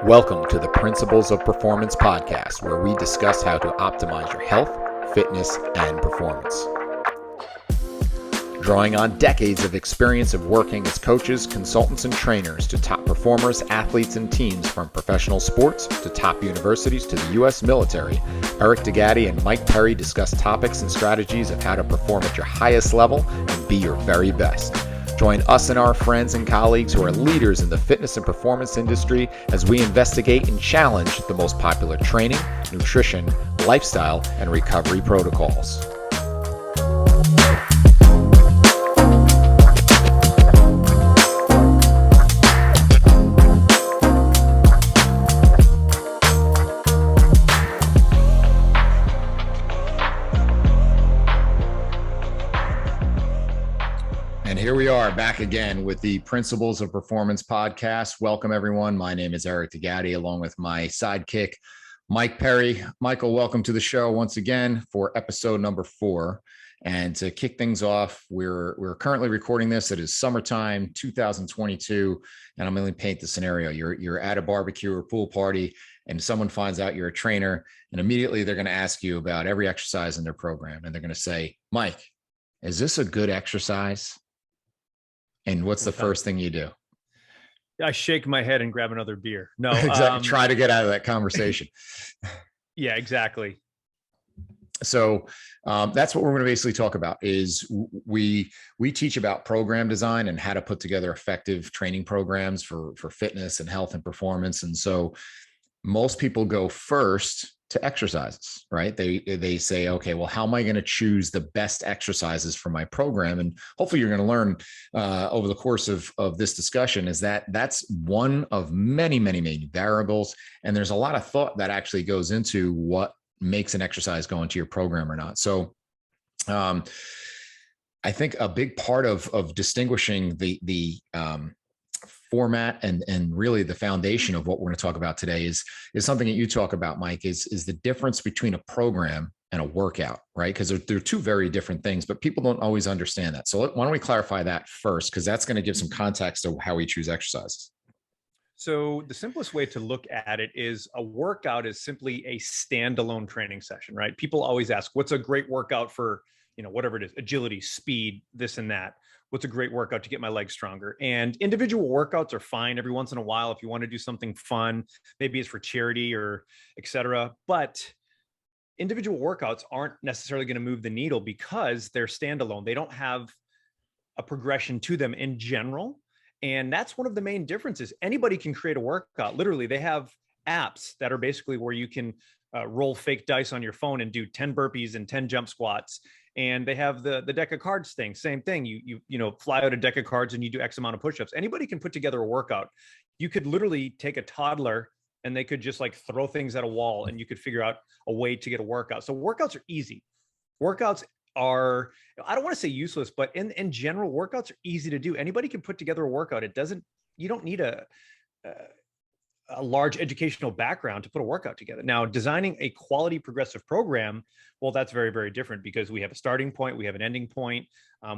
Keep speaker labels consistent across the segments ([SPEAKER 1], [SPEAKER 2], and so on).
[SPEAKER 1] Welcome to the Principles of Performance podcast, where we discuss how to optimize your health, fitness, and performance. Drawing on decades of experience of working as coaches, consultants, and trainers to top performers, athletes, and teams from professional sports to top universities to the U.S. military, Eric DeGatti and Mike Perry discuss topics and strategies of how to perform at your highest level and be your very best. Join us and our friends and colleagues who are leaders in the fitness and performance industry as we investigate and challenge the most popular training, nutrition, lifestyle, and recovery protocols. Here we are back again with the Principles of Performance podcast. Welcome, everyone. My name is Eric DeGatti, along with my sidekick, Mike Perry. Michael, welcome to the show once again for episode number 4. And to kick things off, we're currently recording this. It is summertime 2022, and I'm going to paint the scenario. You're at a barbecue or pool party, and someone finds out you're a trainer, and immediately they're going to ask you about every exercise in their program, and they're going to say, "Mike, is this a good exercise?" And what's the first thing you do?
[SPEAKER 2] I shake my head and grab another beer. No,
[SPEAKER 1] exactly. Try to get out of that conversation.
[SPEAKER 2] Yeah, exactly.
[SPEAKER 1] So that's what we're going to basically talk about. Is we teach about program design and how to put together effective training programs for fitness and health and performance. And so most people go first to exercises, right? They say, okay, well, how am I going to choose the best exercises for my program? And hopefully you're going to learn over the course of this discussion is that's one of many, many, many variables. And there's a lot of thought that actually goes into what makes an exercise go into your program or not. So I think a big part of distinguishing the format and really the foundation of what we're going to talk about today is something that you talk about, Mike, is the difference between a program and a workout, right? Because they're two very different things, but people don't always understand that. So why don't we clarify that first? Because that's going to give some context to how we choose exercises.
[SPEAKER 2] So the simplest way to look at it is a workout is simply a standalone training session, right? People always ask, what's a great workout for, whatever it is, agility, speed, this and that. What's a great workout to get my legs stronger? And individual workouts are fine every once in a while if you want to do something fun, maybe it's for charity or et cetera. But individual workouts aren't necessarily going to move the needle because they're standalone. They don't have a progression to them in general. And that's one of the main differences. Anybody can create a workout. Literally, they have apps that are basically where you can roll fake dice on your phone and do 10 burpees and 10 jump squats. And they have the deck of cards thing, same thing. You fly out a deck of cards and you do X amount of push-ups. Anybody can put together a workout. You could literally take a toddler and they could just like throw things at a wall and you could figure out a way to get a workout. So workouts are easy. Workouts are, I don't want to say useless, but in general, workouts are easy to do. Anybody can put together a workout. You don't need a large educational background to put a workout together. Now, designing a quality progressive program, well, that's very, very different because we have a starting point, we have an ending point,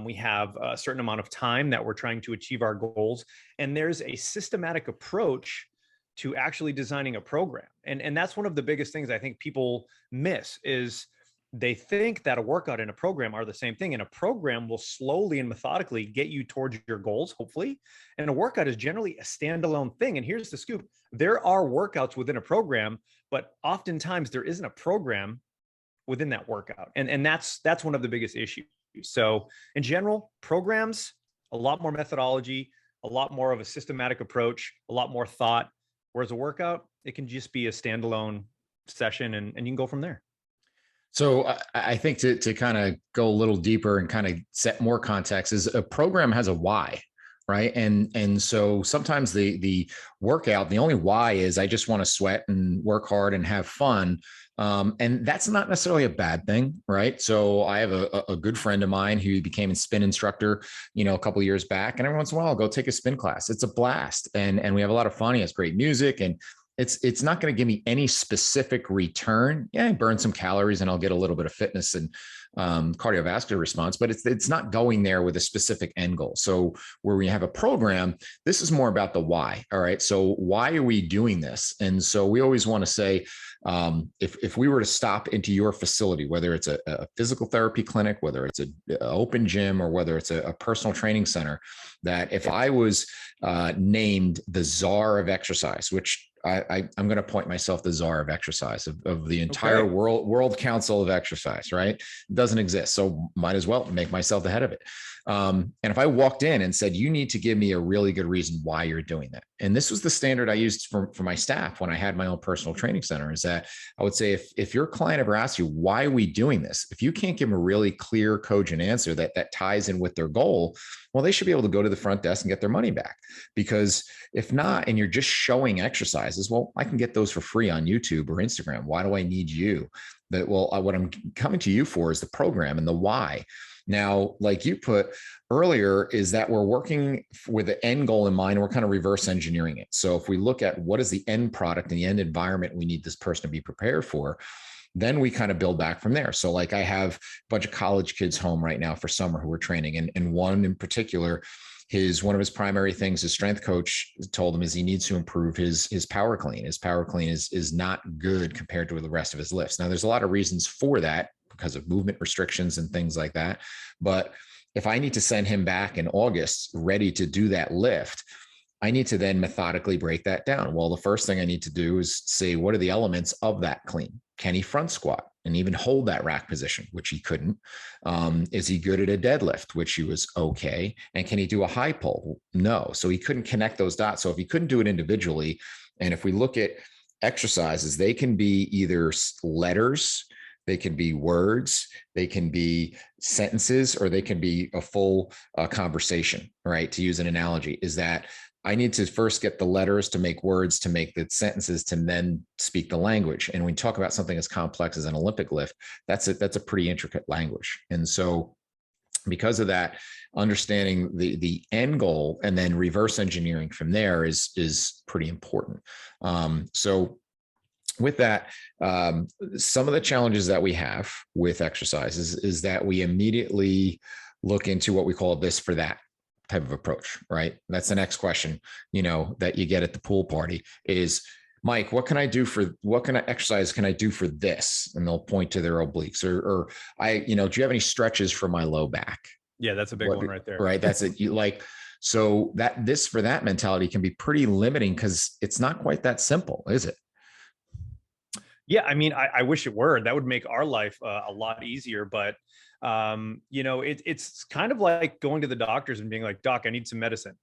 [SPEAKER 2] we have a certain amount of time that we're trying to achieve our goals. And there's a systematic approach to actually designing a program. And that's one of the biggest things I think people miss is they think that a workout and a program are the same thing. And a program will slowly and methodically get you towards your goals, hopefully. And a workout is generally a standalone thing. And here's the scoop. There are workouts within a program, but oftentimes there isn't a program within that workout. And that's one of the biggest issues. So in general, programs, a lot more methodology, a lot more of a systematic approach, a lot more thought. Whereas a workout, it can just be a standalone session and you can go from there.
[SPEAKER 1] So I think to kind of go a little deeper and kind of set more context is a program has a why, right? And so sometimes the workout, the only why is I just want to sweat and work hard and have fun. And that's not necessarily a bad thing, right? So I have a good friend of mine who became a spin instructor, a couple of years back, and every once in a while I'll go take a spin class. It's a blast. And we have a lot of fun. He has great music and it's not going to give me any specific return. Yeah, I burn some calories and I'll get a little bit of fitness and cardiovascular response, but it's not going there with a specific end goal. So where we have a program, this is more about the why. All right. So why are we doing this? And so we always want to say, if we were to stop into your facility, whether it's a physical therapy clinic, whether it's an open gym, or whether it's a personal training center, that if I was named the czar of exercise, which I'm going to point myself the czar of exercise of the entire world council of exercise, right? It doesn't exist. So might as well make myself the head of it. And if I walked in and said, you need to give me a really good reason why you're doing that. And this was the standard I used for my staff when I had my own personal training center, is that I would say, if your client ever asks you, why are we doing this? If you can't give them a really clear, cogent answer that ties in with their goal, well, they should be able to go to the front desk and get their money back. Because if not, and you're just showing exercises, well, I can get those for free on YouTube or Instagram. Why do I need you? What I'm coming to you for is the program and the why. Now, like you put earlier, is that we're working with the end goal in mind. We're kind of reverse engineering it. So if we look at what is the end product and the end environment we need this person to be prepared for, then we kind of build back from there. So like I have a bunch of college kids home right now for summer who are training. And one in particular, one of his primary things, his strength coach told him, is he needs to improve his power clean. His power clean is not good compared to the rest of his lifts. Now, there's a lot of reasons for that because of movement restrictions and things like that. But if I need to send him back in August ready to do that lift, I need to then methodically break that down. Well, the first thing I need to do is say, what are the elements of that clean? Can he front squat and even hold that rack position, which he couldn't? Is he good at a deadlift, which he was okay? And can he do a high pull? No. So he couldn't connect those dots. So if he couldn't do it individually, and if we look at exercises, they can be either letters, they can be words, they can be sentences, or they can be a full conversation, right? To use an analogy, is that I need to first get the letters to make words, to make the sentences, to then speak the language. And when we talk about something as complex as an Olympic lift, that's a pretty intricate language. And so because of that, understanding the end goal and then reverse engineering from there is pretty important. So with that, some of the challenges that we have with exercises is that we immediately look into what we call this for that type of approach, right? That's the next question, that you get at the pool party is, Mike, what kind of exercise can I do for this? And they'll point to their obliques, or do you have any stretches for my low back?
[SPEAKER 2] Yeah, that's a big one right there.
[SPEAKER 1] Right. That's it. So this for that mentality can be pretty limiting because it's not quite that simple, is it?
[SPEAKER 2] Yeah. I mean, I wish it were. That would make our life a lot easier, but it's kind of like going to the doctors and being like, doc, I need some medicine.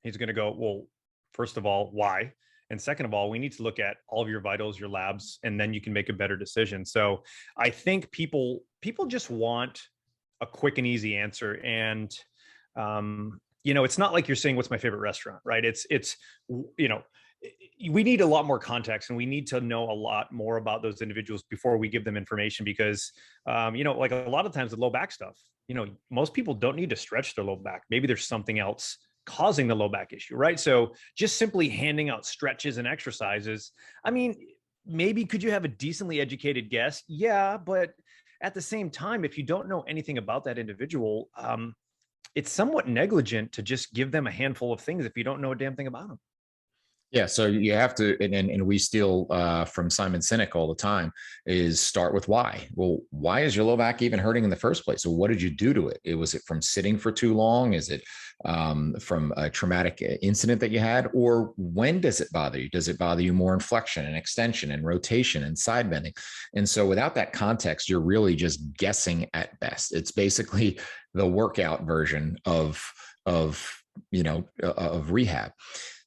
[SPEAKER 2] He's going to go, well, first of all, why? And second of all, we need to look at all of your vitals, your labs, and then you can make a better decision. So I think people just want a quick and easy answer. And, it's not like you're saying, what's my favorite restaurant, right? We need a lot more context, and we need to know a lot more about those individuals before we give them information, because, like a lot of times the low back stuff, most people don't need to stretch their low back. Maybe there's something else causing the low back issue, right? So just simply handing out stretches and exercises, I mean, maybe could you have a decently educated guess? Yeah, but at the same time, if you don't know anything about that individual, it's somewhat negligent to just give them a handful of things if you don't know a damn thing about them.
[SPEAKER 1] Yeah, so you have to, and we steal from Simon Sinek all the time, is start with why. Well, why is your low back even hurting in the first place? So what did you do to it? Was it from sitting for too long? Is it from a traumatic incident that you had? Or when does it bother you? Does it bother you more in flexion and extension and rotation and side bending? And so without that context, you're really just guessing at best. It's basically the workout version of rehab.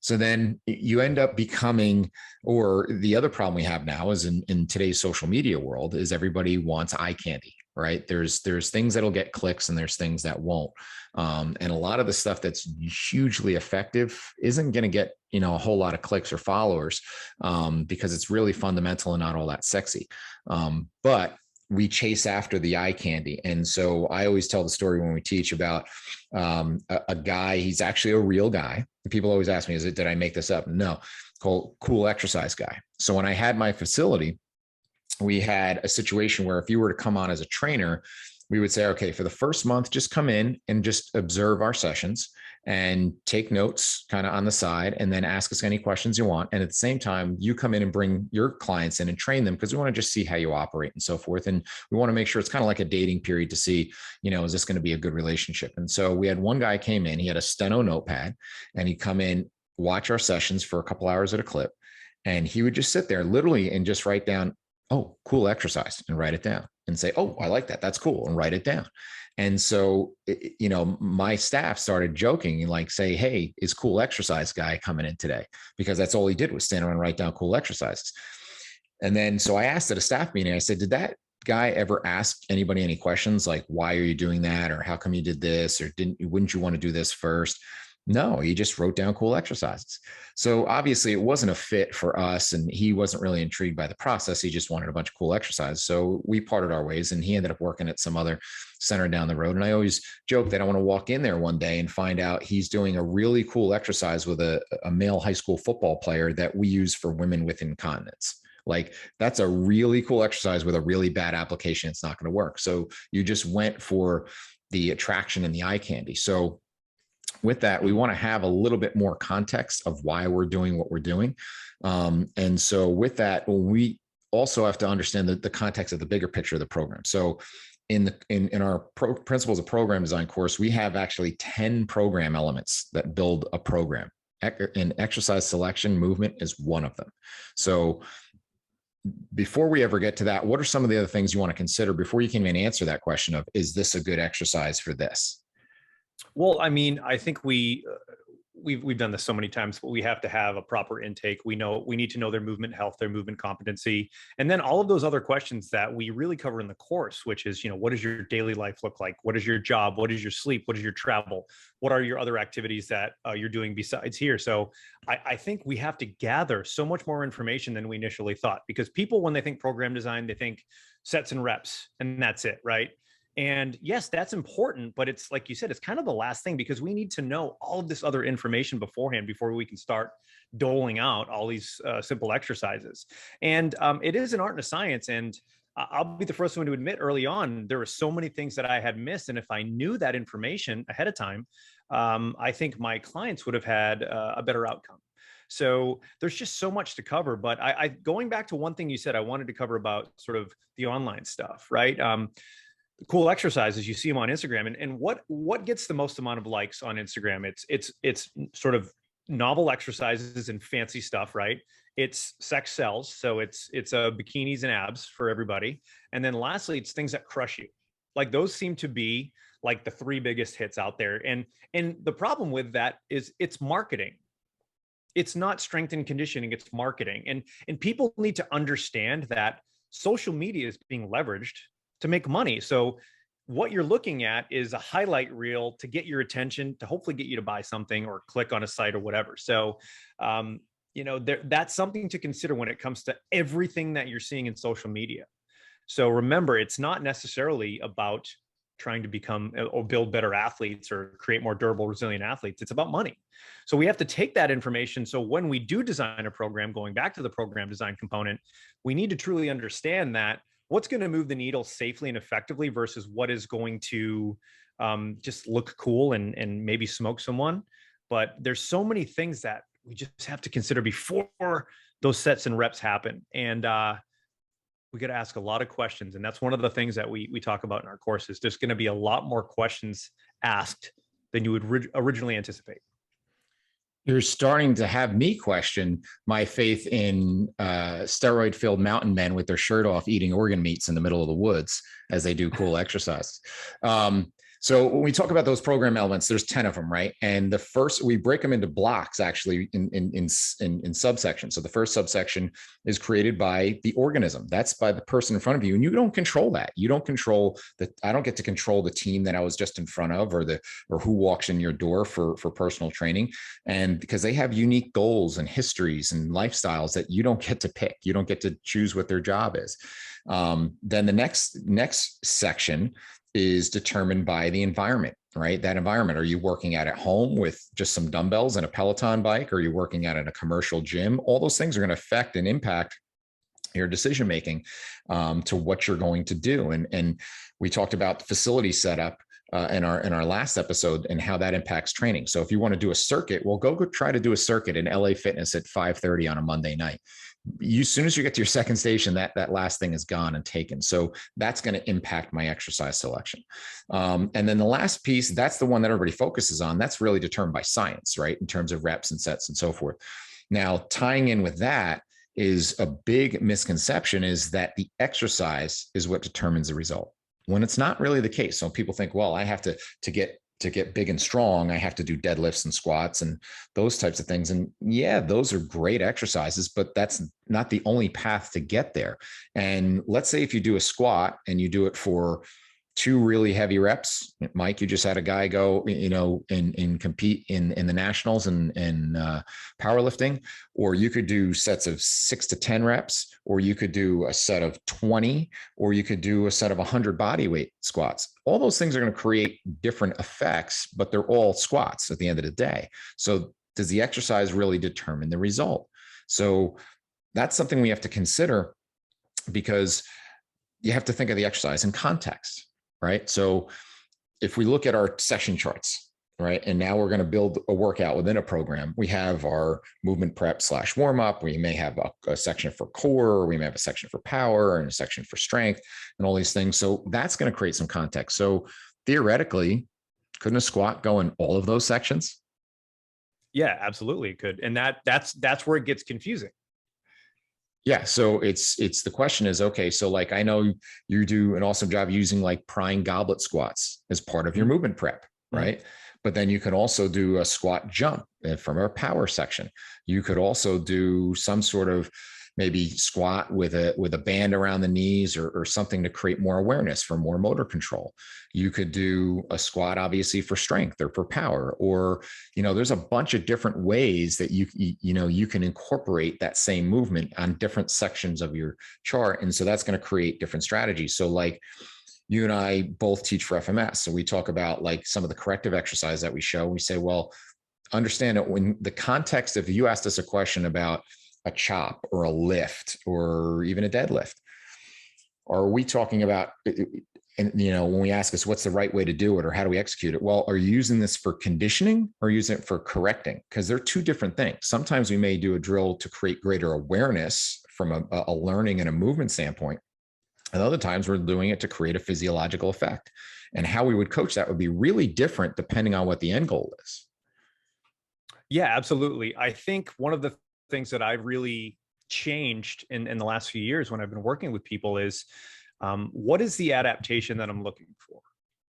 [SPEAKER 1] So then you end up becoming, or the other problem we have now is in today's social media world is everybody wants eye candy, right? There's things that'll get clicks and there's things that won't. And a lot of the stuff that's hugely effective isn't going to get, a whole lot of clicks or followers because it's really fundamental and not all that sexy. But we chase after the eye candy. And so I always tell the story when we teach about a guy, he's actually a real guy. People always ask me, did I make this up? No, called Cool Exercise Guy. So when I had my facility, we had a situation where if you were to come on as a trainer, we would say, okay, for the first month, just come in and just observe our sessions and take notes kind of on the side, and then ask us any questions you want. And at the same time, you come in and bring your clients in and train them, because we want to just see how you operate and so forth. And we want to make sure it's kind of like a dating period to see, is this going to be a good relationship? And so we had one guy came in, he had a steno notepad, and he'd come in, watch our sessions for a couple hours at a clip. And he would just sit there literally and just write down, oh, cool exercise, and write it down, and say, oh, I like that. That's cool. And write it down. And so, my staff started joking and like say, hey, is Cool Exercise Guy coming in today? Because that's all he did was stand around and write down cool exercises. And then, so I asked at a staff meeting, I said, did that guy ever ask anybody any questions like, why are you doing that? Or how come you did this? Or wouldn't you want to do this first? No, he just wrote down cool exercises. So obviously it wasn't a fit for us, and he wasn't really intrigued by the process. He just wanted a bunch of cool exercises. So we parted our ways, and he ended up working at some other center down the road. And I always joke that I want to walk in there one day and find out he's doing a really cool exercise with a male high school football player that we use for women with incontinence. Like, that's a really cool exercise with a really bad application. It's not going to work. So you just went for the attraction and the eye candy. So with that, we want to have a little bit more context of why we're doing what we're doing. And so with that, we also have to understand the context of the bigger picture of the program. So in our Principles of Program Design course, we have actually 10 program elements that build a program. And exercise selection, movement is one of them. So before we ever get to that, what are some of the other things you want to consider before you can even answer that question of, is this a good exercise for this?
[SPEAKER 2] Well, I mean, I think we've done this so many times, but we have to have a proper intake. We need to know their movement health, their movement competency, and then all of those other questions that we really cover in the course, which is, what does your daily life look like? What is your job? What is your sleep? What is your travel? What are your other activities that you're doing besides here? So I think we have to gather so much more information than we initially thought, because people, when they think program design, they think sets and reps, and that's it, right? And yes, that's important, but it's like you said, it's kind of the last thing, because we need to know all of this other information beforehand before we can start doling out all these simple exercises. And it is an art and a science. And I'll be the first one to admit, early on, there were so many things that I had missed. And if I knew that information ahead of time, I think my clients would have had a better outcome. So there's just so much to cover. But I going back to one thing you said, I wanted to cover about sort of the online stuff, right? Cool exercises, you see them on Instagram, and what gets the most amount of likes on Instagram? It's sort of novel exercises and fancy stuff, right? It's sex sells, so it's bikinis and abs for everybody. And then lastly, it's things that crush you. Like, those seem to be like the three biggest hits out there. And the problem with that is it's marketing. It's not strength and conditioning, it's marketing. And people need to understand that social media is being leveraged to make money. So what you're looking at is a highlight reel to get your attention, to hopefully get you to buy something or click on a site or whatever. So, that's something to consider when it comes to everything that you're seeing in social media. So remember, it's not necessarily about trying to become or build better athletes or create more durable, resilient athletes. It's about money. So we have to take that information. So when we do design a program, going back to the program design component, we need to truly understand that what's going to move the needle safely and effectively versus what is going to just look cool and maybe smoke someone. But there's so many things that we just have to consider before those sets and reps happen. And we got to ask a lot of questions. And that's one of the things that we talk about in our courses. There's going to be a lot more questions asked than you would originally anticipate.
[SPEAKER 1] You're starting to have me question my faith in steroid-filled mountain men with their shirt off eating organ meats in the middle of the woods as they do cool exercises. So when we talk about those program elements, there's 10 of them, right? And the first, we break them into blocks actually in subsections. So the first subsection is created by the organism. That's by the person in front of you. And you don't control that. You don't control that. I don't get to control the team that I was just in front of, or who walks in your door for personal training. And because they have unique goals and histories and lifestyles that you don't get to pick. You don't get to choose what their job is. Then the next section is determined by the environment, right? That environment. Are you working at home with just some dumbbells and a Peloton bike? Or are you working out in a commercial gym? All those things are going to affect and impact your decision making to what you're going to do. And we talked about facility setup in our last episode and how that impacts training. So if you want to do a circuit, well, go try to do a circuit in LA Fitness at 5:30 on a Monday night. As soon as you get to your second station, that last thing is gone and taken. So that's going to impact my exercise selection. And then the last piece, that's the one that everybody focuses on. That's really determined by science, right? In terms of reps and sets and so forth. Now, tying in with that is a big misconception, is that the exercise is what determines the result, when it's not really the case. So people think, well, I have to get big and strong, I have to do deadlifts and squats and those types of things. And yeah, those are great exercises, but that's not the only path to get there. And let's say if you do a squat and you do it for 2 really heavy reps, Mike, you just had a guy go, and compete in the nationals and powerlifting, or you could do sets of 6 to 10 reps, or you could do a set of 20, or you could do a set of 100 body weight squats. All those things are going to create different effects, but they're all squats at the end of the day. So does the exercise really determine the result? So that's something we have to consider, because you have to think of the exercise in context. Right. So if we look at our session charts, right, and now we're going to build a workout within a program, we have our movement prep / warm up. We may have a section for core, or we may have a section for power and a section for strength and all these things. So that's going to create some context. So theoretically, couldn't a squat go in all of those sections?
[SPEAKER 2] Yeah, absolutely it could. And that's where it gets confusing.
[SPEAKER 1] Yeah. So it's the question is, okay, so like, I know you do an awesome job using like prying goblet squats as part of your movement prep, right? But then you can also do a squat jump from our power section. You could also do some sort of maybe squat with a band around the knees, or something to create more awareness for more motor control. You could do a squat, obviously, for strength or for power, or, there's a bunch of different ways that you can incorporate that same movement on different sections of your chart. And so that's going to create different strategies. So like, you and I both teach for FMS. So we talk about like some of the corrective exercise that we show. We say, well, understand that when the context, if you asked us a question about a chop or a lift or even a deadlift, are we talking about, and when we ask us what's the right way to do it or how do we execute it? Well, are you using this for conditioning or using it for correcting? Because they're two different things. Sometimes we may do a drill to create greater awareness from a learning and a movement standpoint. And other times we're doing it to create a physiological effect. And how we would coach that would be really different depending on what the end goal is.
[SPEAKER 2] Yeah, absolutely. I think one of the things that I've really changed in the last few years when I've been working with people is what is the adaptation that I'm looking for?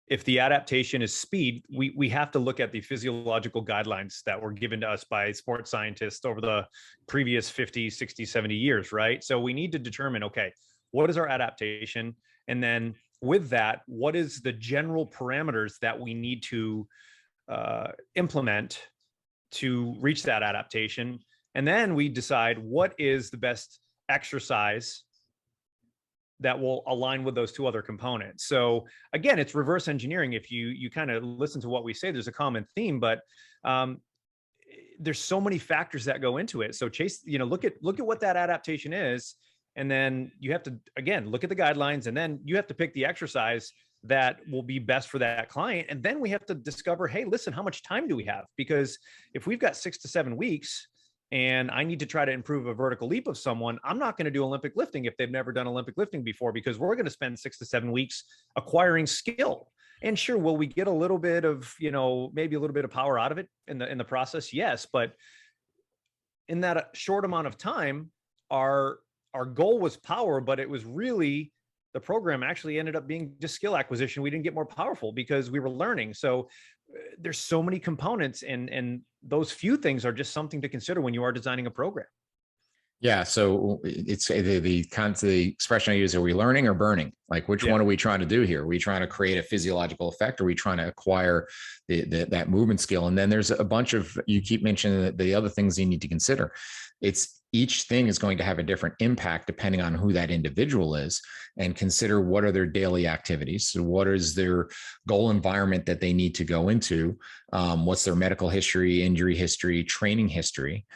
[SPEAKER 2] If the adaptation is speed, we have to look at the physiological guidelines that were given to us by sports scientists over the previous 50, 60, 70 years, right? So we need to determine, okay, what is our adaptation? And then with that, what is the general parameters that we need to implement to reach that adaptation? And then we decide what is the best exercise that will align with those 2 other components. So again, it's reverse engineering. If you kind of listen to what we say, there's a common theme, but there's so many factors that go into it. So Chase, look at what that adaptation is. And then you have to, again, look at the guidelines, and then you have to pick the exercise that will be best for that client. And then we have to discover, hey, listen, how much time do we have? Because if we've got 6 to 7 weeks and I need to try to improve a vertical leap of someone, I'm not going to do Olympic lifting if they've never done Olympic lifting before, because we're going to spend 6 to 7 weeks acquiring skill. And sure, will we get a little bit of, maybe a little bit of power out of it in the process? Yes. But in that short amount of time, our goal was power, but it was really the program actually ended up being just skill acquisition. We didn't get more powerful because we were learning. So there's so many components, and those few things are just something to consider when you are designing a program.
[SPEAKER 1] Yeah. So it's the expression I use, are we learning or burning? Like, which one are we trying to do here? Are we trying to create a physiological effect? Or are we trying to acquire that movement skill? And then there's a bunch of, you keep mentioning the other things you need to consider. It's each thing is going to have a different impact depending on who that individual is, and consider what are their daily activities. So what is their goal environment that they need to go into? What's their medical history, injury history, training history?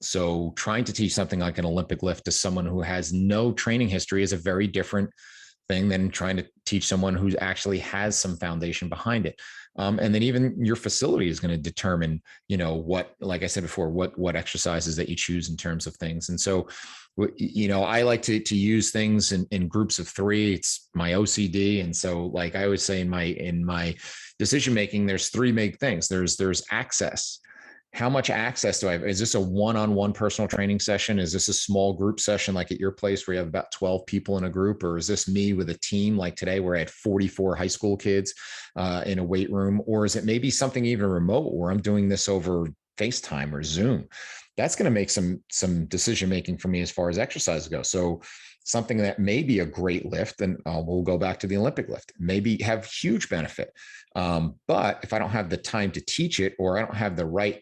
[SPEAKER 1] So trying to teach something like an Olympic lift to someone who has no training history is a very different thing than trying to teach someone who actually has some foundation behind it. And then even your facility is going to determine, what, like I said before, what exercises that you choose in terms of things. And so, I like to use things in groups of 3. It's my OCD. And so, like I always say in my decision making, there's 3 big things. There's access. How much access do I have? Is this a one-on-one personal training session? Is this a small group session like at your place where you have about 12 people in a group? Or is this me with a team like today where I had 44 high school kids in a weight room? Or is it maybe something even remote where I'm doing this over FaceTime or Zoom? That's going to make some decision making for me as far as exercise goes. So something that may be a great lift, and we'll go back to the Olympic lift, maybe have huge benefit. But if I don't have the time to teach it, or I don't have the right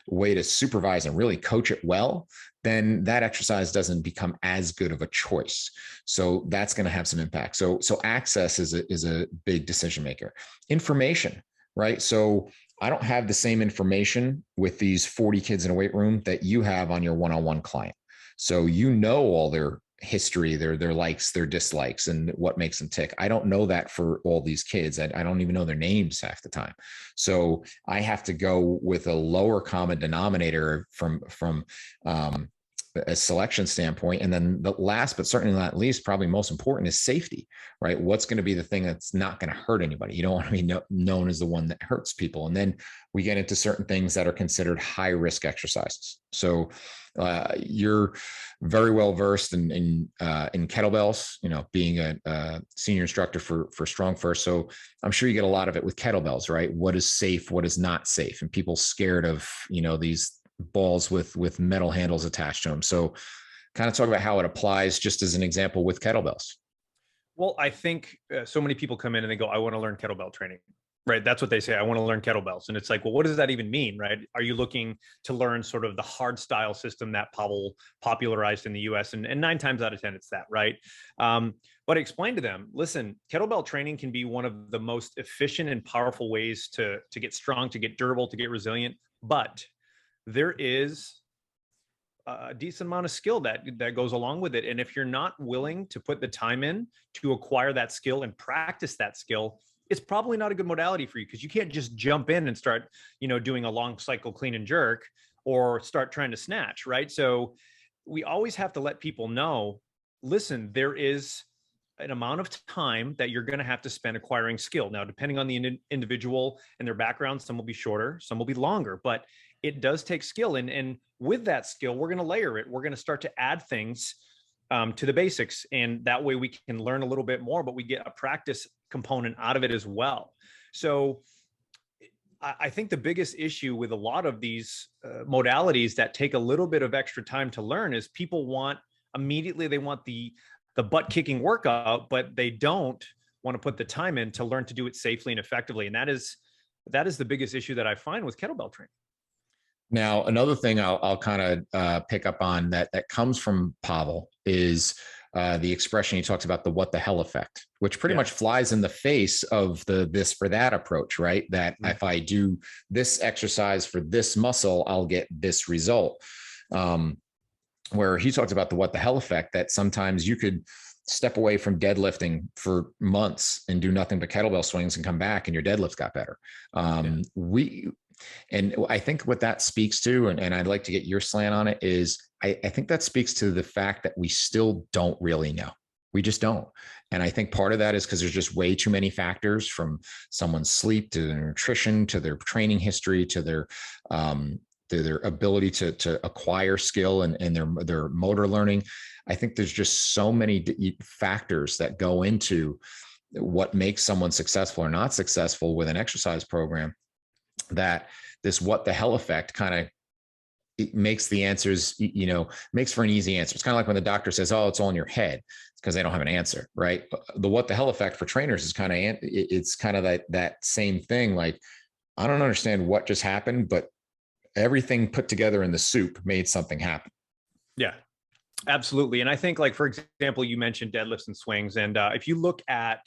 [SPEAKER 1] way to supervise and really coach it well, then that exercise doesn't become as good of a choice. So that's going to have some impact. So access is a big decision maker. Information, right? So I don't have the same information with these 40 kids in a weight room that you have on your one-on-one client. So all their history, their likes, their dislikes, and what makes them tick. I don't know that for all these kids. I don't even know their names half the time. So I have to go with a lower common denominator from a selection standpoint. And then the last, but certainly not least, probably most important, is safety, right? What's going to be the thing that's not going to hurt anybody? You don't want to be known as the one that hurts people. And then we get into certain things that are considered high risk exercises. So you're very well versed in kettlebells, being a senior instructor for Strong First. So I'm sure you get a lot of it with kettlebells, right? What is safe? What is not safe? And people scared of, these balls with metal handles attached to them. So kind of talk about how it applies just as an example with kettlebells.
[SPEAKER 2] Well, I think so many people come in and they go, I want to learn kettlebell training, right? That's what they say. I want to learn kettlebells. And it's like, well, what does that even mean, right? Are you looking to learn sort of the hard style system that Pavel popularized in the US? And 9 times out of 10, it's that, right? But explain to them, listen, kettlebell training can be one of the most efficient and powerful ways to get strong, to get durable, to get resilient. But there is a decent amount of skill that goes along with it. And if you're not willing to put the time in to acquire that skill and practice that skill, it's probably not a good modality for you, because you can't just jump in and start, doing a long cycle clean and jerk or start trying to snatch, right? So we always have to let people know, listen, there is an amount of time that you're going to have to spend acquiring skill. Now, depending on the individual and their background, some will be shorter, some will be longer, but it does take skill. And with that skill, we're going to layer it. We're going to start to add things to the basics. And that way we can learn a little bit more, but we get a practice component out of it as well. So I think the biggest issue with a lot of these modalities that take a little bit of extra time to learn is people want immediately, they want the butt kicking workout, but they don't want to put the time in to learn to do it safely and effectively. And that is the biggest issue that I find with kettlebell training.
[SPEAKER 1] Now, another thing I'll kind of pick up on that comes from Pavel is the expression he talks about, the what the hell effect, which pretty much flies in the face of the this for that approach, right? That if I do this exercise for this muscle, I'll get this result. Where he talks about the what the hell effect, that sometimes you could step away from deadlifting for months and do nothing but kettlebell swings and come back and your deadlifts got better. And I think what that speaks to, and I'd like to get your slant on it, is I think that speaks to the fact that we still don't really know. We just don't. And I think part of that is because there's just way too many factors, from someone's sleep to their nutrition, to their training history, to their their ability to acquire skill and their motor learning. I think there's just so many factors that go into what makes someone successful or not successful with an exercise program, that this what the hell effect kind of, it makes the answers, makes for an easy answer. It's kind of like when the doctor says, oh, it's all in your head, because they don't have an answer, right? The what the hell effect for trainers is kind of, it's kind of that same thing. Like, I don't understand what just happened, but everything put together in the soup made something happen.
[SPEAKER 2] Yeah, absolutely. And I think, like, for example, you mentioned deadlifts and swings. And if you look at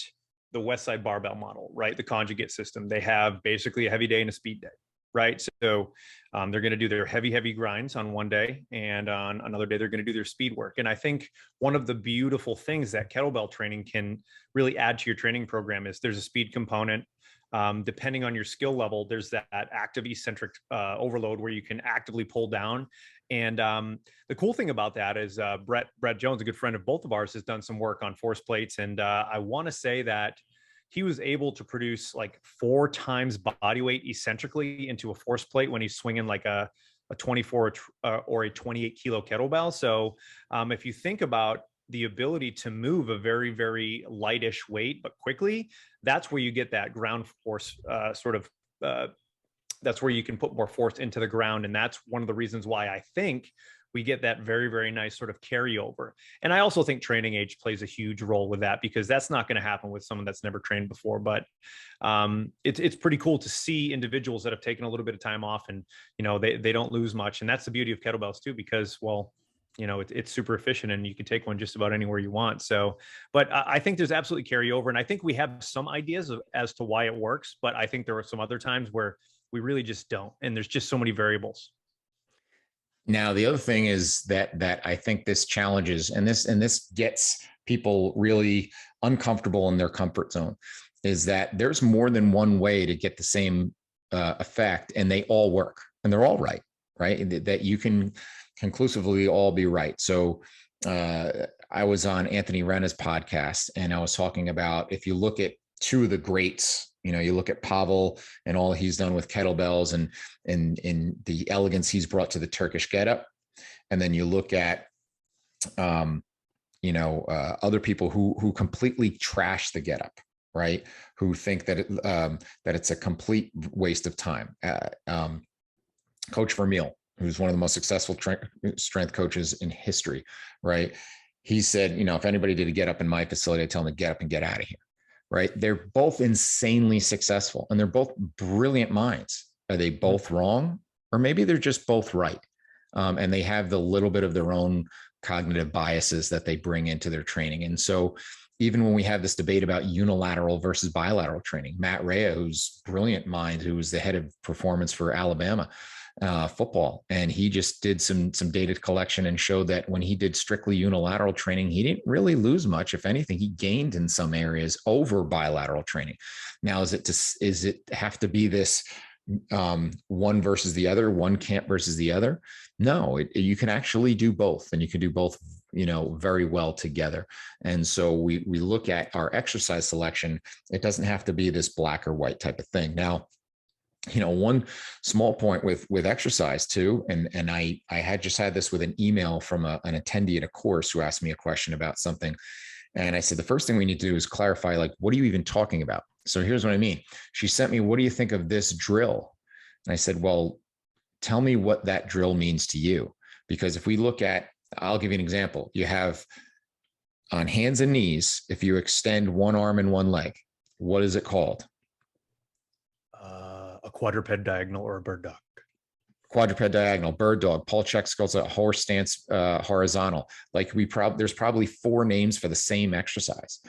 [SPEAKER 2] the West Side barbell model, right, the conjugate system, they have basically a heavy day and a speed day, right? So they're going to do their heavy grinds on one day, and on another day, they're going to do their speed work. And I think one of the beautiful things that kettlebell training can really add to your training program is there's a speed component. Depending on your skill level, there's that active eccentric overload where you can actively pull down. And the cool thing about that is Brett Jones, a good friend of both of ours, has done some work on force plates. And I want to say that he was able to produce like 4 times body weight eccentrically into a force plate when he's swinging like a 24 or a 28 kilo kettlebell. So if you think about the ability to move a very, very lightish weight, but quickly, that's where you get that ground force that's where you can put more force into the ground. And that's one of the reasons why I think we get that very, very nice sort of carryover. And I also think training age plays a huge role with that, because that's not going to happen with someone that's never trained before. But it's pretty cool to see individuals that have taken a little bit of time off, and, they don't lose much. And that's the beauty of kettlebells too, because, well, it's super efficient and you can take one just about anywhere you want. So, but I think there's absolutely carryover. And I think we have some ideas as to why it works, but I think there are some other times where we really just don't. And there's just so many variables.
[SPEAKER 1] Now, the other thing is that I think this challenges, and this gets people really uncomfortable in their comfort zone, is that there's more than one way to get the same effect, and they all work, and they're all right? That you can conclusively all be right. So I was on Anthony Rena's podcast, and I was talking about, if you look at 2 of the greats, you look at Pavel and all he's done with kettlebells and the elegance he's brought to the Turkish getup. And then you look at, other people who completely trash the getup, right? Who think that that it's a complete waste of time. Coach Vermeil, who's one of the most successful strength coaches in history, right? He said, if anybody did a get up in my facility, I'd tell them to get up and get out of here, right? They're both insanely successful, and they're both brilliant minds. Are they both wrong? Or maybe they're just both right. And they have the little bit of their own cognitive biases that they bring into their training. And so even when we have this debate about unilateral versus bilateral training, Matt Rea, who's brilliant mind, who was the head of performance for Alabama football, and he just did some data collection and showed that when he did strictly unilateral training, he didn't really lose much. If anything, he gained in some areas over bilateral training. Now, is it have to be this one versus the other, one camp versus the other? No, you can actually do both, and you can do both, very well together. And so we look at our exercise selection. It doesn't have to be this black or white type of thing. Now, one small point with exercise too, and I had just had this with an email from an attendee at a course who asked me a question about something. And I said, the first thing we need to do is clarify, like, what are you even talking about? So here's what I mean. She sent me, what do you think of this drill? And I said, well, tell me what that drill means to you. Because if we look at, I'll give you an example. You have on hands and knees, if you extend one arm and one leg, what is it called?
[SPEAKER 2] A quadruped diagonal or a bird dog.
[SPEAKER 1] Quadruped diagonal, bird dog. Paul Chek calls it a horse stance horizontal. Like there's probably 4 names for the same exercise,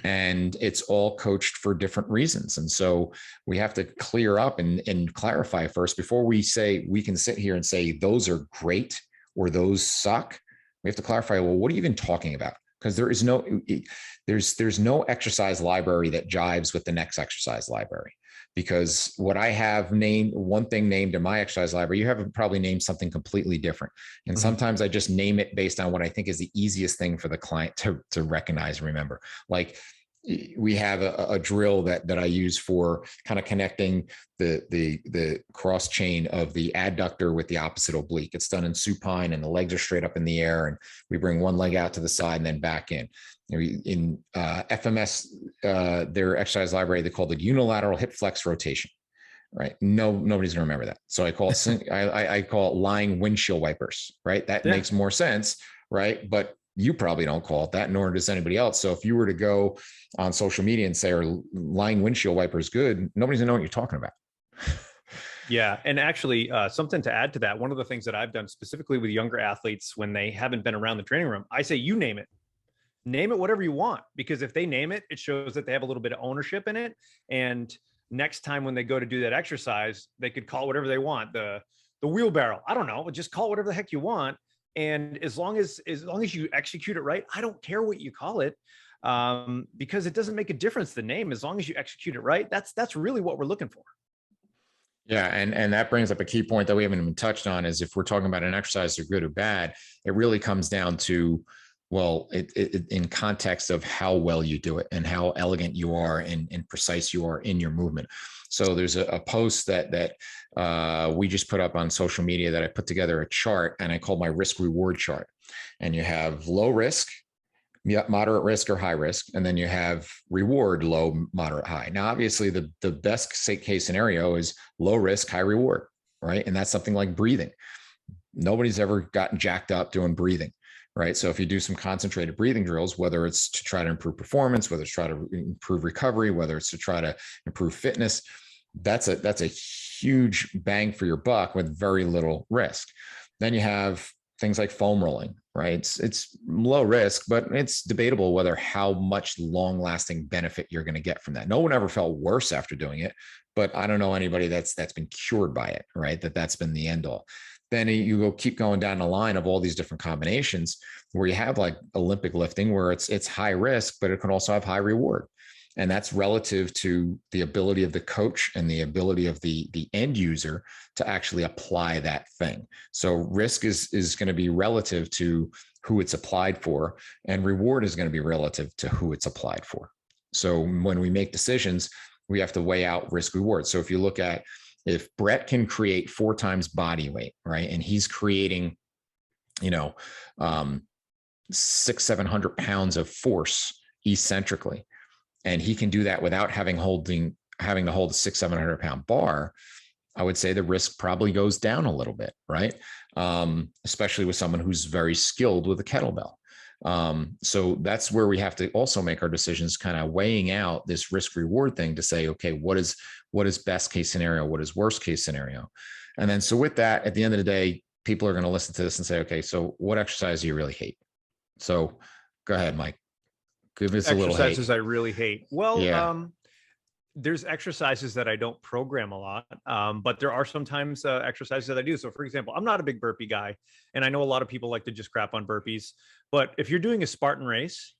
[SPEAKER 1] and it's all coached for different reasons. And so we have to clear up and clarify first before we say, we can sit here and say those are great or those suck. We have to clarify, well, what are you even talking about? Because there's no exercise library that jives with the next exercise library. Because what I have named, one thing named in my exercise library, you have probably named something completely different. And sometimes I just name it based on what I think is the easiest thing for the client to recognize and remember. Like we have a drill that I use for kind of connecting the cross chain of the adductor with the opposite oblique. It's done in supine, and the legs are straight up in the air, and we bring one leg out to the side and then back in. In FMS, their exercise library, they call it unilateral hip flex rotation. Right? Nobody's gonna remember that. So I call it I call it lying windshield wipers. Right? That makes more sense, right? But you probably don't call it that, nor does anybody else. So if you were to go on social media and say, "Are lying windshield wipers good?" Nobody's gonna know what you're talking about.
[SPEAKER 2] Yeah. And actually, something to add to that, one of the things that I've done specifically with younger athletes when they haven't been around the training room, I say, you name it. Name it whatever you want, because if they name it, it shows that they have a little bit of ownership in it. And next time when they go to do that exercise, they could call whatever they want, the wheelbarrow. I don't know, just call whatever the heck you want. And as long as you execute it right, I don't care what you call it, because it doesn't make a difference, the name, as long as you execute it right. That's really what we're looking for.
[SPEAKER 1] Yeah, and that brings up a key point that we haven't even touched on, is if we're talking about an exercise, or good or bad, it really comes down to, well, it in context of how well you do it and how elegant you are and precise you are in your movement. So there's a post that we just put up on social media that I put together a chart, and I called my risk reward chart. And you have low risk, moderate risk, or high risk, and then you have reward, low, moderate, high. Now, obviously, the best case scenario is low risk, high reward, right? And that's something like breathing. Nobody's ever gotten jacked up doing breathing. Right. So if you do some concentrated breathing drills, whether it's to try to improve performance, whether it's try to improve recovery, whether it's to try to improve fitness, that's a huge bang for your buck with very little risk. Then you have things like foam rolling, right? It's low risk, but it's debatable whether how much long lasting benefit you're going to get from that. No one ever felt worse after doing it, but I don't know anybody that's been cured by it, right? That's been the end all. Then you keep going down the line of all these different combinations where you have like Olympic lifting, where it's high risk, but it can also have high reward. And that's relative to the ability of the coach and the ability of the end user to actually apply that thing. So risk is going to be relative to who it's applied for, and reward is going to be relative to who it's applied for. So when we make decisions, we have to weigh out risk reward. So if you look at, if Brett can create 4 times body weight, right, and he's creating, 600-700 pounds of force eccentrically, and he can do that without having to hold a 600-700 pound bar, I would say the risk probably goes down a little bit, right? Especially with someone who's very skilled with a kettlebell. So that's where we have to also make our decisions, kind of weighing out this risk reward thing to say, okay, what is best case scenario? What is worst case scenario? And then, so with that, at the end of the day, people are going to listen to this and say, okay, so what exercise do you really hate? So go ahead, Mike. Give us a little hate.
[SPEAKER 2] Exercises I really hate. Well,
[SPEAKER 1] yeah.
[SPEAKER 2] There's exercises that I don't program a lot, but there are sometimes exercises that I do. So for example, I'm not a big burpee guy, and I know a lot of people like to just crap on burpees, but if you're doing a Spartan race,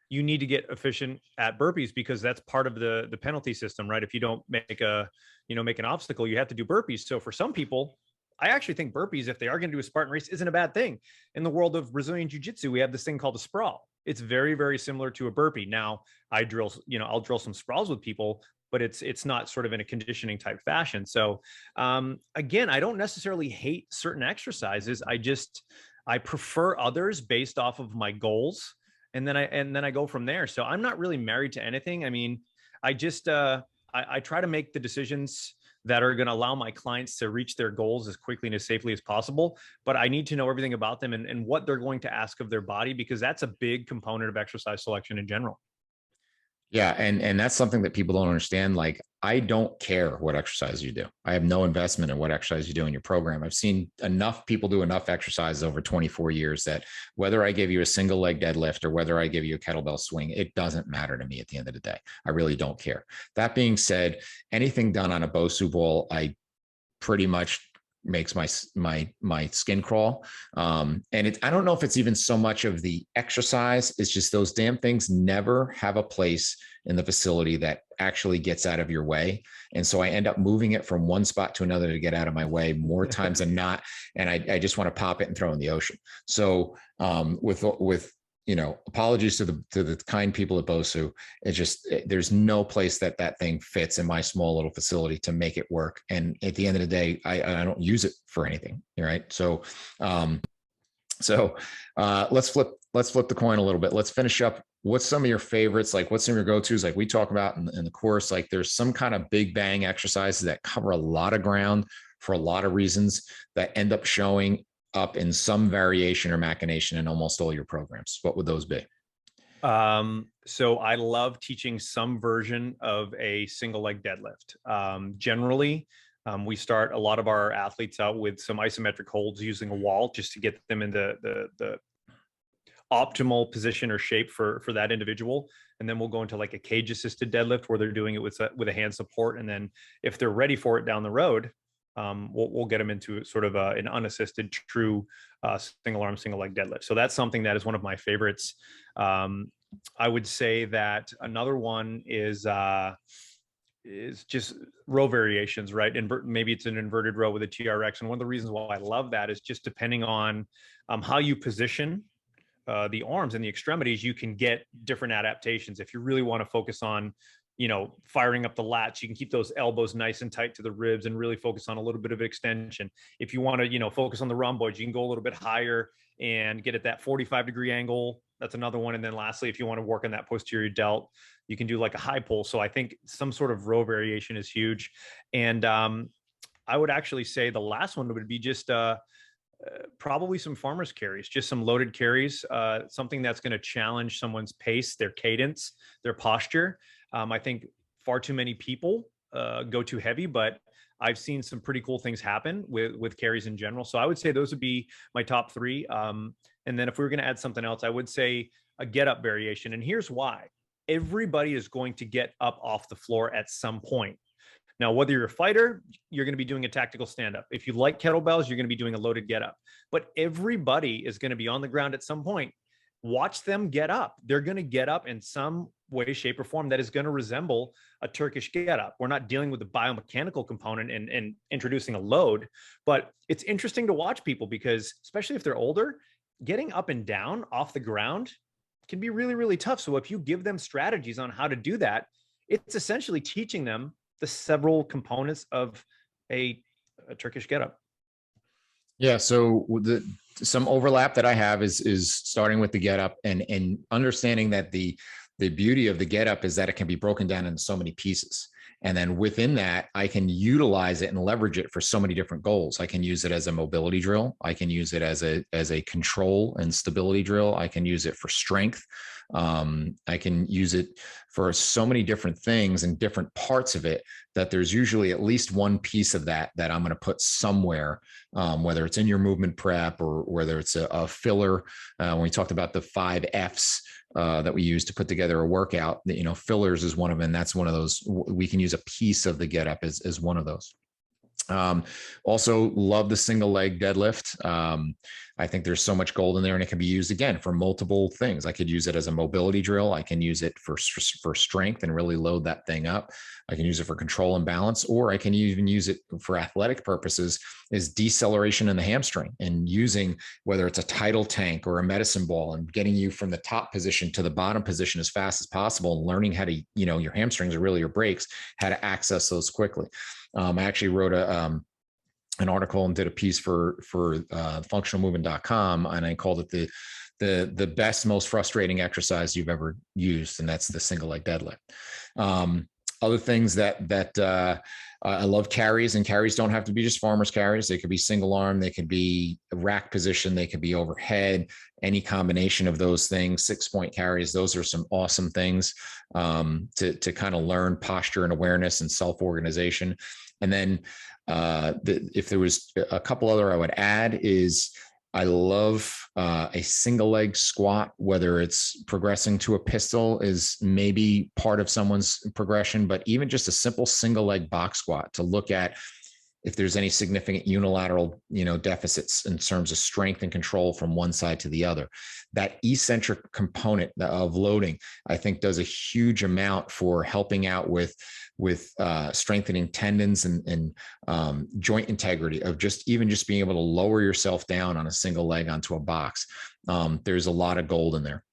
[SPEAKER 2] you need to get efficient at burpees, because that's part of the penalty system, right? If you don't make an obstacle, you have to do burpees. So for some people, I actually think burpees, if they are going to do a Spartan race, isn't a bad thing. In the world of Brazilian Jiu-Jitsu, we have this thing called a sprawl. It's very, very similar to a burpee. Now, I'll drill some sprawls with people, but it's not sort of in a conditioning type fashion. So again, I don't necessarily hate certain exercises. I prefer others based off of my goals, and then I go from there. So I'm not really married to anything. I mean, I just I try to make the decisions that are going to allow my clients to reach their goals as quickly and as safely as possible. But I need to know everything about them and what they're going to ask of their body, because that's a big component of exercise selection in general.
[SPEAKER 1] Yeah. And that's something that people don't understand. Like, I don't care what exercise you do. I have no investment in what exercise you do in your program. I've seen enough people do enough exercise over 24 years that whether I give you a single leg deadlift or whether I give you a kettlebell swing, it doesn't matter to me at the end of the day. I really don't care. That being said, anything done on a Bosu ball, I pretty much makes my skin crawl. And I don't know if it's even so much of the exercise. It's just those damn things never have a place in the facility that actually gets out of your way. And so I end up moving it from one spot to another to get out of my way more times than not. And I just want to pop it and throw it in the ocean. So with apologies to the kind people at Bosu. It's just, there's no place that thing fits in my small little facility to make it work. And at the end of the day, I don't use it for anything. Right. So, let's flip the coin a little bit. Let's finish up. What's some of your favorites? Like, what's some of your go-tos? Like we talk about in the course, like there's some kind of big bang exercises that cover a lot of ground for a lot of reasons that end up showing up in some variation or machination in almost all your programs. What would those be?
[SPEAKER 2] So I love teaching some version of a single leg deadlift. Generally, we start a lot of our athletes out with some isometric holds using a wall just to get them in the optimal position or shape for that individual. And then we'll go into like a cage assisted deadlift where they're doing it with a hand support. And then if they're ready for it down the road, we'll get them into sort of an unassisted true single arm, single leg deadlift. So that's something that is one of my favorites. I would say that another one is just row variations, right? Maybe it's an inverted row with a TRX. And one of the reasons why I love that is just depending on how you position the arms and the extremities, you can get different adaptations. If you really want to focus on firing up the lats, you can keep those elbows nice and tight to the ribs and really focus on a little bit of extension. If you want to, focus on the rhomboids, you can go a little bit higher and get at that 45-degree angle. That's another one. And then lastly, if you want to work on that posterior delt, you can do like a high pull. So I think some sort of row variation is huge. And I would actually say the last one would be just probably some farmer's carries, just some loaded carries, something that's going to challenge someone's pace, their cadence, their posture. I think far too many people go too heavy, but I've seen some pretty cool things happen with carries in general. So I would say those would be my top three. And then if we were going to add something else, I would say a get up variation. And here's why. Everybody is going to get up off the floor at some point. Now, whether you're a fighter, you're going to be doing a tactical stand-up. If you like kettlebells, you're going to be doing a loaded get up. But everybody is going to be on the ground at some point. Watch them get up. They're going to get up in some way, shape, or form that is going to resemble a Turkish get up. We're not dealing with the biomechanical component and introducing a load, but it's interesting to watch people because, especially if they're older, getting up and down off the ground can be really, really tough. So if you give them strategies on how to do that, it's essentially teaching them the several components of a Turkish get up.
[SPEAKER 1] Yeah. So some overlap that I have is starting with the get up and understanding that the beauty of the get up is that it can be broken down into so many pieces. And then within that, I can utilize it and leverage it for so many different goals. I can use it as a mobility drill. I can use it as a control and stability drill. I can use it for strength. I can use it for so many different things and different parts of it that there's usually at least one piece of that I'm going to put somewhere, whether it's in your movement prep or whether it's a filler. When we talked about the 5 F's that we use to put together a workout, fillers is one of them. And that's one of those. We can use a piece of the get up as one of those. Also love the single leg deadlift. I think there's so much gold in there and it can be used again for multiple things. I could use it as a mobility drill. I can use it for strength and really load that thing up. I can use it for control and balance, or I can even use it for athletic purposes is deceleration in the hamstring and using whether it's a tidal tank or a medicine ball and getting you from the top position to the bottom position as fast as possible and learning how to, your hamstrings are really your brakes, how to access those quickly. I actually wrote an article and did a piece for functionalmovement.com, and I called it the best, most frustrating exercise you've ever used, and that's the single leg deadlift. Other things that I love carries, and carries don't have to be just farmer's carries. They could be single arm, they could be rack position, they could be overhead, any combination of those things. 6-point carries, those are some awesome things to kind of learn posture and awareness and self-organization. And then if there was a couple other I would add is I love a single leg squat, whether it's progressing to a pistol is maybe part of someone's progression, but even just a simple single leg box squat to look at if there's any significant unilateral, deficits in terms of strength and control from one side to the other. That eccentric component of loading, I think, does a huge amount for helping out with strengthening tendons and joint integrity of just being able to lower yourself down on a single leg onto a box. There's a lot of gold in there.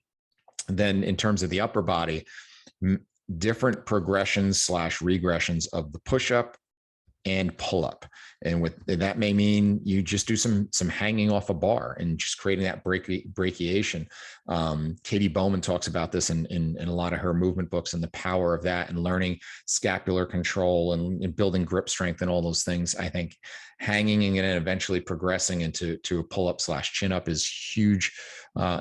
[SPEAKER 1] Then in terms of the upper body, different progressions / regressions of the push-up and pull up. And with that may mean you just do some hanging off a bar and just creating that brachiation. Katie Bowman talks about this in a lot of her movement books, and the power of that, and learning scapular control and building grip strength and all those things. I think hanging and then eventually progressing into a pull up / chin up is huge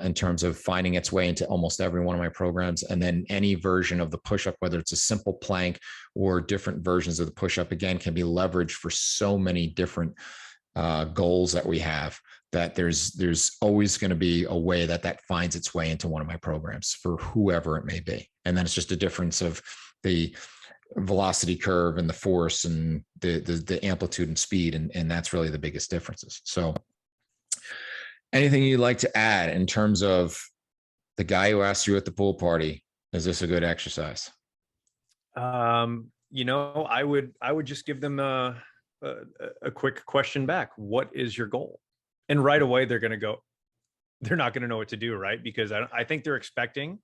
[SPEAKER 1] in terms of finding its way into almost every one of my programs. And then any version of the push-up, whether it's a simple plank or different versions of the push-up, again, can be leveraged for so many different goals that we have, that there's always going to be a way that finds its way into one of my programs for whoever it may be. And then it's just a difference of the velocity curve and the force and the amplitude and speed. And that's really the biggest differences. So anything you'd like to add in terms of the guy who asked you at the pool party, is this a good exercise?
[SPEAKER 2] You know, I would just give them a quick question back. What is your goal? And right away, they're not going to know what to do, right? Because I think they're expecting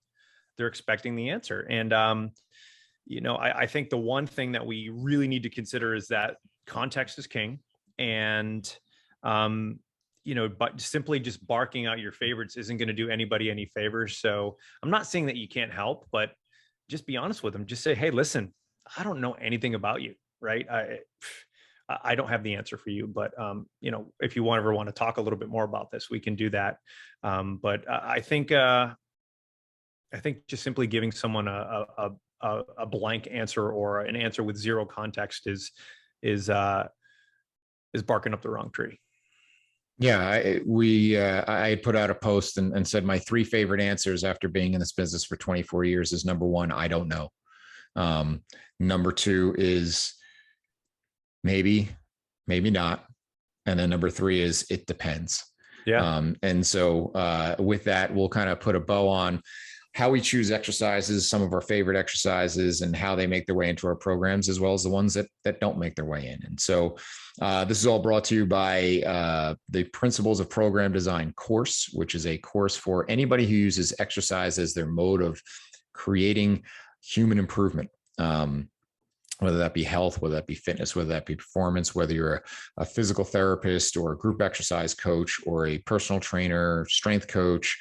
[SPEAKER 2] the answer. And, you know, I think the one thing that we really need to consider is that context is king. And, you know, but simply just barking out your favorites isn't going to do anybody any favors. So I'm not saying that you can't help, but just be honest with them. Just say, hey, listen, I don't know anything about you, right? I don't have the answer for you, but you know, if you ever want to talk a little bit more about this, we can do that. But I think just simply giving someone a blank answer or an answer with zero context is barking up the wrong tree.
[SPEAKER 1] Yeah, I put out a post and said my 3 favorite answers after being in this business for 24 years is: number 1, I don't know. Number 2 is maybe not. And then number 3 is it depends.
[SPEAKER 2] Yeah.
[SPEAKER 1] And so with that, we'll kind of put a bow on how we choose exercises, some of our favorite exercises, and how they make their way into our programs, as well as the ones that don't make their way in. And so this is all brought to you by the Principles of Program Design course, which is a course for anybody who uses exercise as their mode of creating human improvement. Whether that be health, whether that be fitness, whether that be performance, whether you're a physical therapist or a group exercise coach or a personal trainer, strength coach.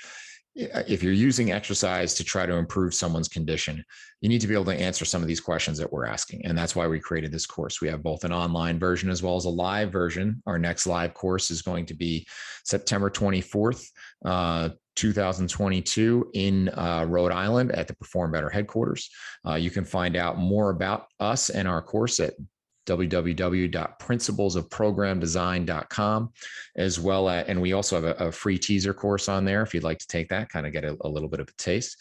[SPEAKER 1] If you're using exercise to try to improve someone's condition, you need to be able to answer some of these questions that we're asking. And that's why we created this course. We have both an online version as well as a live version. Our next live course is going to be September 24th, 2022 in Rhode Island at the Perform Better headquarters. You can find out more about us and our course at www.principlesofprogramdesign.com, as well as, and we also have a free teaser course on there if you'd like to take that, kind of get a little bit of a taste.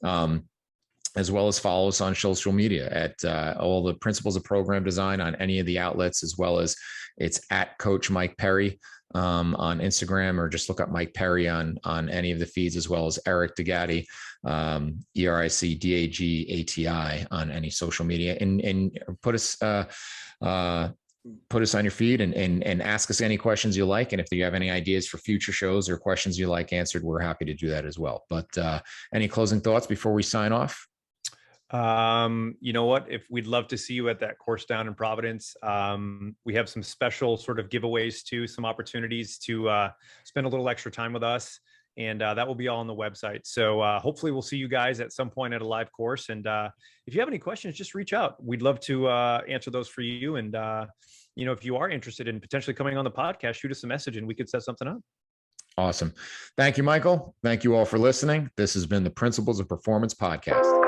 [SPEAKER 1] As well as follow us on social media at all the Principles of Program Design on any of the outlets, as well as it's at Coach Mike Perry on Instagram, or just look up Mike Perry on any of the feeds, as well as Eric Dagati, EricDagati on any social media, and put us on your feed and ask us any questions you like. And if you have any ideas for future shows or questions you like answered, we're happy to do that as well. But any closing thoughts before we sign off?
[SPEAKER 2] You know what, if we'd love to see you at that course down in Providence. We have some special sort of giveaways too, some opportunities to spend a little extra time with us, and that will be all on the website. So hopefully we'll see you guys at some point at a live course. And if you have any questions, just reach out. We'd love to answer those for you. And you know, if you are interested in potentially coming on the podcast, shoot us a message and we could set something up.
[SPEAKER 1] Awesome. Thank you, Michael. Thank you all for listening. This has been the Principles of Performance podcast.